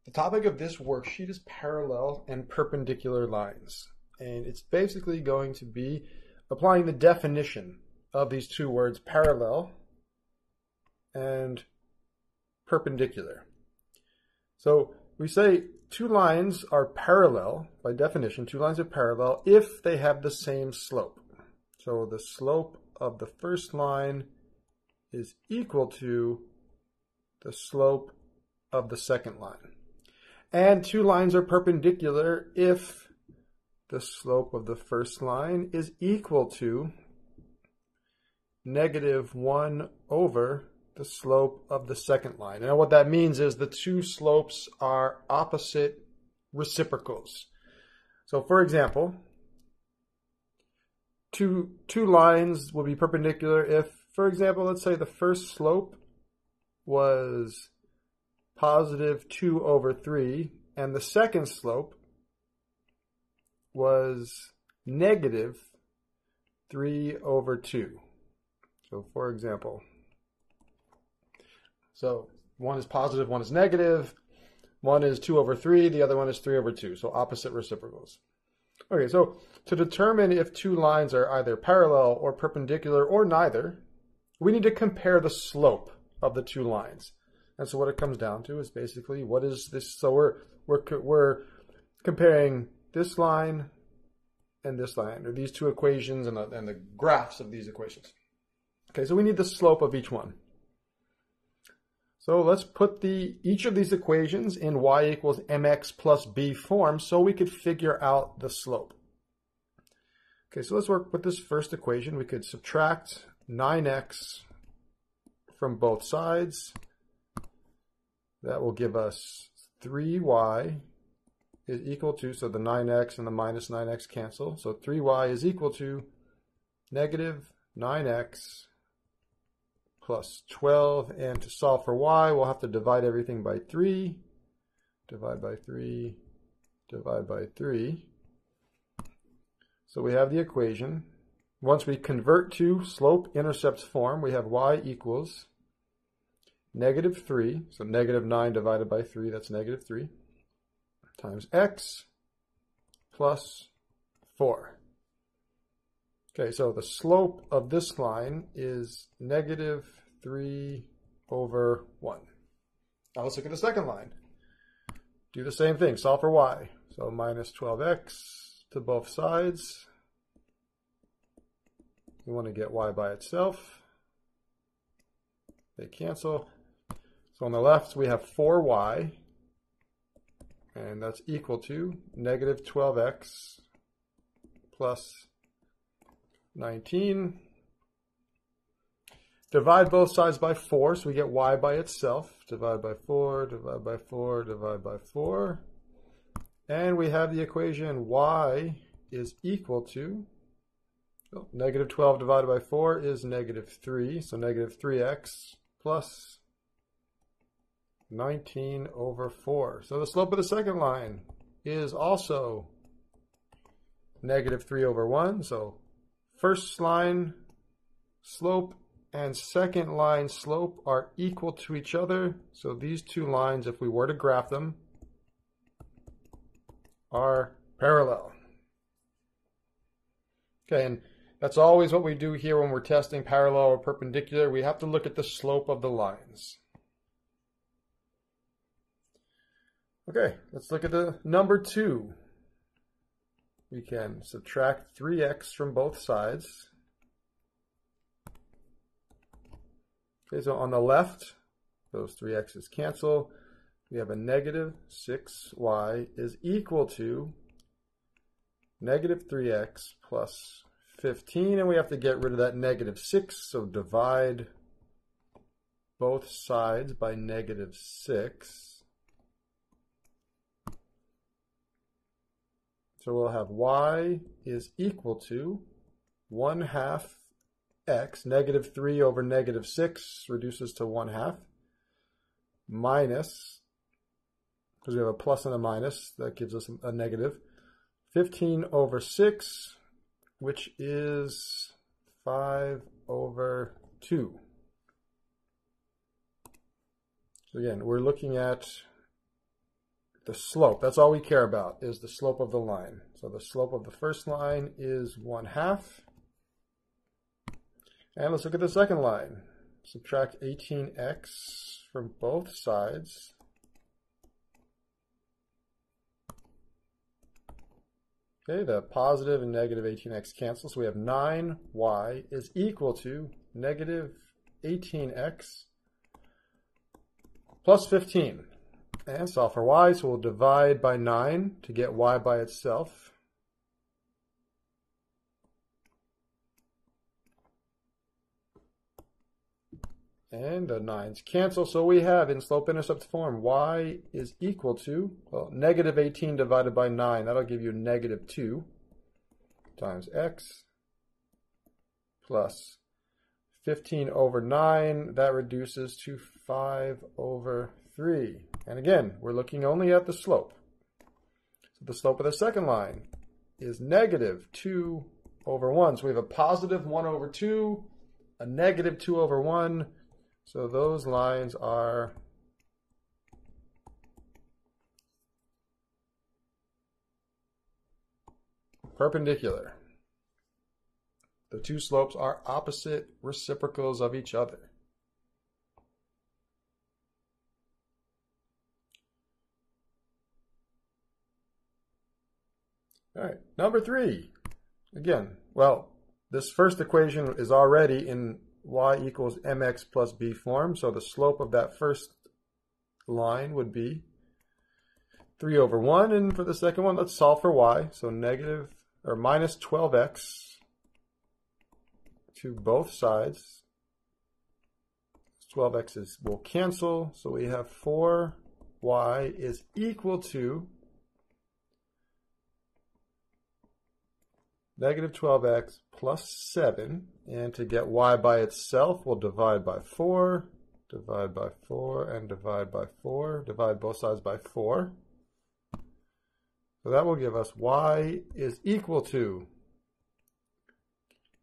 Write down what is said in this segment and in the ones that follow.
The topic of this worksheet is parallel and perpendicular lines. And it's basically going to be applying the definition of these two words, parallel and perpendicular. So we say two lines are parallel, by definition, two lines are parallel if they have the same slope. So the slope of the first line is equal to the slope of the second line. And two lines are perpendicular if the slope of the first line is equal to -1 over the slope of the second line. Now what that means is the two slopes are opposite reciprocals. So for example, two lines will be perpendicular if, for example, let's say the first slope was +2 over 3 and the second slope was -3 over 2. So for example, so one is positive, one is negative, one is 2 over 3, the other one is 3 over 2, so opposite reciprocals. Okay, so to determine if two lines are either parallel or perpendicular or neither, we need to compare the slope of the two lines. And so what it comes down to is basically what is this? So we're comparing this line and this line, or these two equations and the graphs of these equations. Okay, so we need the slope of each one. So let's put each of these equations in y equals mx plus b form so we could figure out the slope. Okay, so let's work with this first equation. We could subtract 9x from both sides. That will give us 3y is equal to, so the 9x and the minus 9x cancel. So 3y is equal to -9x plus 12. And to solve for y, we'll have to divide everything by 3. Divide by 3, divide by 3. So we have the equation. Once we convert to slope-intercepts form, we have y equals -3, so -9 divided by 3, that's -3, times x plus 4. Okay, so the slope of this line is -3 over 1. Now let's look at the second line. Do the same thing, solve for y. So -12x to both sides. We want to get y by itself. They cancel. So on the left, we have 4y, and that's equal to -12x plus 19. Divide both sides by 4, so we get y by itself. Divide by 4, divide by 4, divide by 4. And we have the equation y is equal to, well, -12 divided by 4 is -3, so -3x plus 19 over 4. So the slope of the second line is also -3 over 1. So first line slope and second line slope are equal to each other. So these two lines, if we were to graph them, are parallel. Okay, and that's always what we do here when we're testing parallel or perpendicular. We have to look at the slope of the lines. Okay, let's look at the number 2. We can subtract 3x from both sides. Okay, so on the left, those 3x's cancel. We have a -6y is equal to -3x plus 15, and we have to get rid of that -6, so divide both sides by -6. So we'll have y is equal to 1/2 x, -3 over -6 reduces to 1/2, minus, because we have a plus and a minus, that gives us a negative, 15 over 6, which is 5 over 2. So again, we're looking at the slope. That's all we care about, is the slope of the line. So the slope of the first line is 1/2. And let's look at the second line. Subtract 18x from both sides. Okay, the positive and negative 18x cancel, so we have 9y is equal to negative 18x plus 15. And solve for y, so we'll divide by 9 to get y by itself. And the 9's cancel, so we have in slope-intercept form y is equal to, well, negative 18 divided by 9. That'll give you negative 2 times x plus 15 over 9. That reduces to 5 over 3. And again, we're looking only at the slope. So the slope of the second line is negative 2 over 1. So we have a positive 1 over 2, a negative 2 over 1. So those lines are perpendicular. The two slopes are opposite reciprocals of each other. All right, number 3. Again, well, this first equation is already in y equals mx plus b form, so the slope of that first line would be 3 over 1, and for the second one, let's solve for y, so negative or minus 12x to both sides. 12x's will cancel, so we have 4y is equal to negative 12x plus 7, and to get y by itself, we'll divide by 4, divide by 4, and divide by 4, divide both sides by 4. So that will give us y is equal to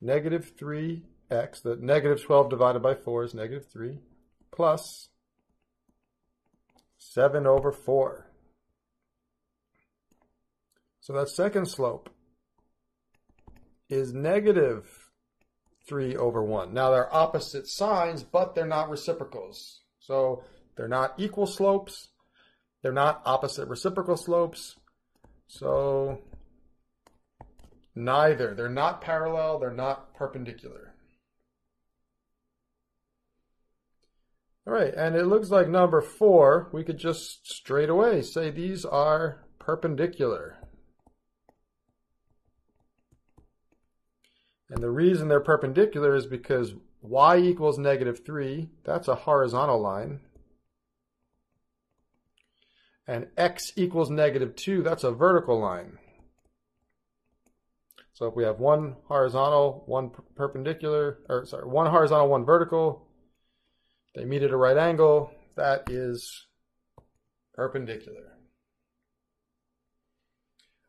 negative 3x, the negative 12 divided by 4 is negative 3, plus 7 over 4. So that second slope is negative 3 over 1. Now they're opposite signs, but they're not reciprocals. So they're not equal slopes. They're not opposite reciprocal slopes. So neither. They're not parallel. They're not perpendicular. All right, and it looks like number 4, we could just straight away say these are perpendicular. And the reason they're perpendicular is because y equals negative 3, that's a horizontal line. And x equals negative 2, that's a vertical line. So if we have one horizontal, one perpendicular, or sorry, one horizontal, one vertical, they meet at a right angle, that is perpendicular.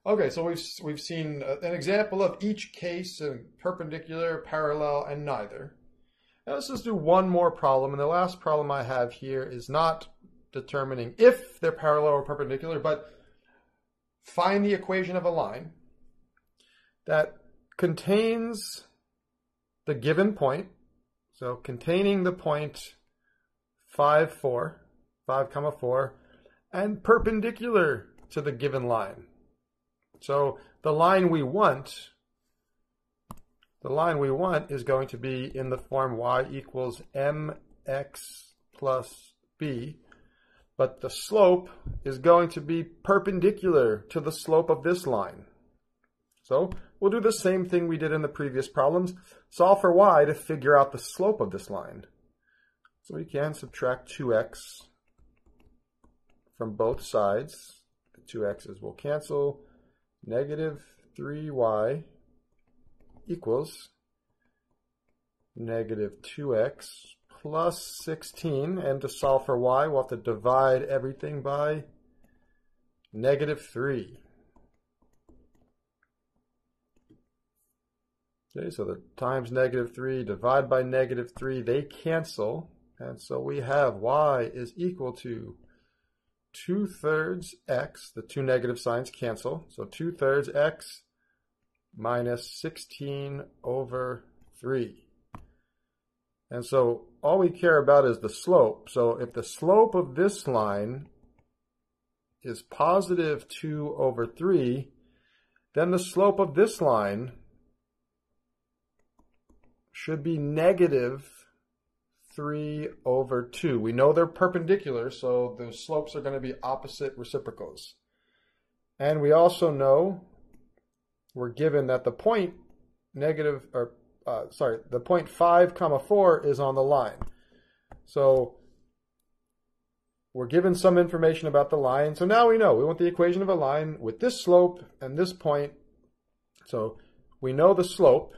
Okay, so we've seen an example of each case, perpendicular, parallel, and neither. Now let's just do one more problem, and the last problem I have here is not determining if they're parallel or perpendicular, but find the equation of a line that contains the given point, so containing the point 5, 4, and perpendicular to the given line. So the line we want is going to be in the form y equals mx plus b, but the slope is going to be perpendicular to the slope of this line. So we'll do the same thing we did in the previous problems. Solve for y to figure out the slope of this line. So we can subtract 2x from both sides. The 2x's will cancel. Negative 3y equals negative 2x plus 16. And to solve for y, we'll have to divide everything by negative 3. Okay, so the times negative 3, divide by negative 3, they cancel. And so we have y is equal to 2/3 x, the two negative signs cancel, so 2/3 x minus 16/3. And so all we care about is the slope. So if the slope of this line is positive 2/3, then the slope of this line should be negative 3/2. We know they're perpendicular, so the slopes are going to be opposite reciprocals. And we also know we're given that the point the point 5, 4 is on the line. So we're given some information about the line. So now we know we want the equation of a line with this slope and this point. So we know the slope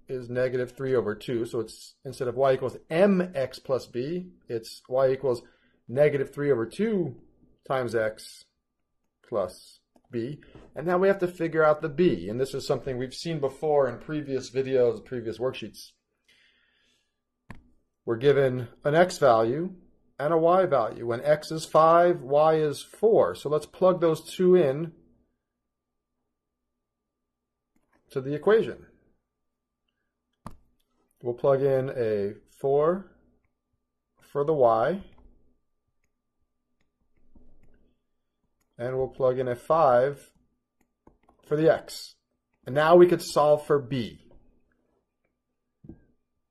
is negative 3/2. So it's, instead of y equals mx plus b, it's y equals negative 3/2 times x plus b. And now we have to figure out the b. And this is something we've seen before in previous videos, previous worksheets. We're given an x value and a y value. When x is 5, y is 4. So let's plug those two in to the equation. We'll plug in a 4 for the y, and we'll plug in a 5 for the x. And now we could solve for b,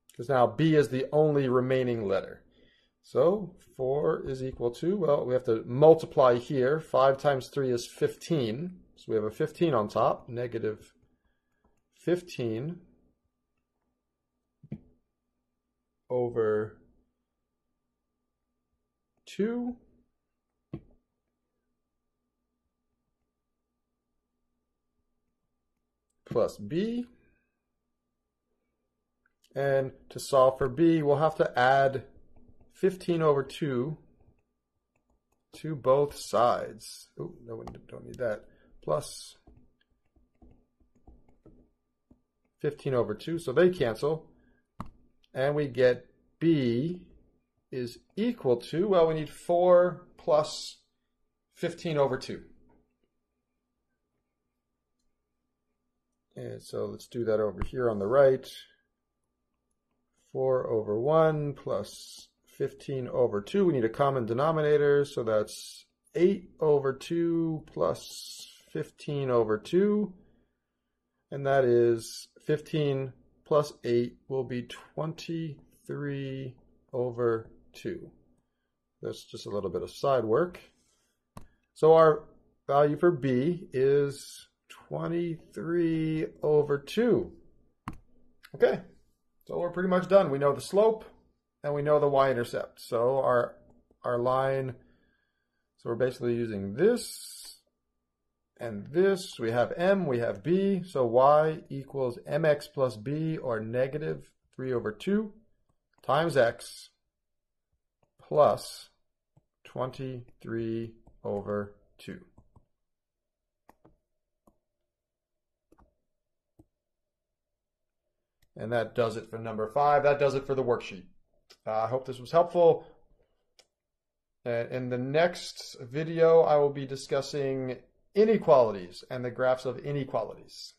because now b is the only remaining letter. So 4 is equal to, well, we have to multiply here. 5 times 3 is 15. So we have a 15 on top, negative 15 over 2 plus b. And to solve for b, we'll have to add 15/2 to both sides. Oh, no, we don't need that. Plus 15/2, so they cancel. And we get b is equal to, well, we need 4 plus 15/2. And so let's do that over here on the right. 4/1 plus 15/2. We need a common denominator, so that's 8/2 plus 15/2. And that is 15 plus 8 will be 23/2. That's just a little bit of side work. So our value for b is 23/2. Okay, so we're pretty much done. We know the slope and we know the y-intercept. So our line, so we're basically using this and this. We have m, we have b, so y equals mx plus b, or negative 3/2 times x plus 23/2. And that does it for number 5. That does it for the worksheet. I hope this was helpful. In the next video, I will be discussing inequalities and the graphs of inequalities.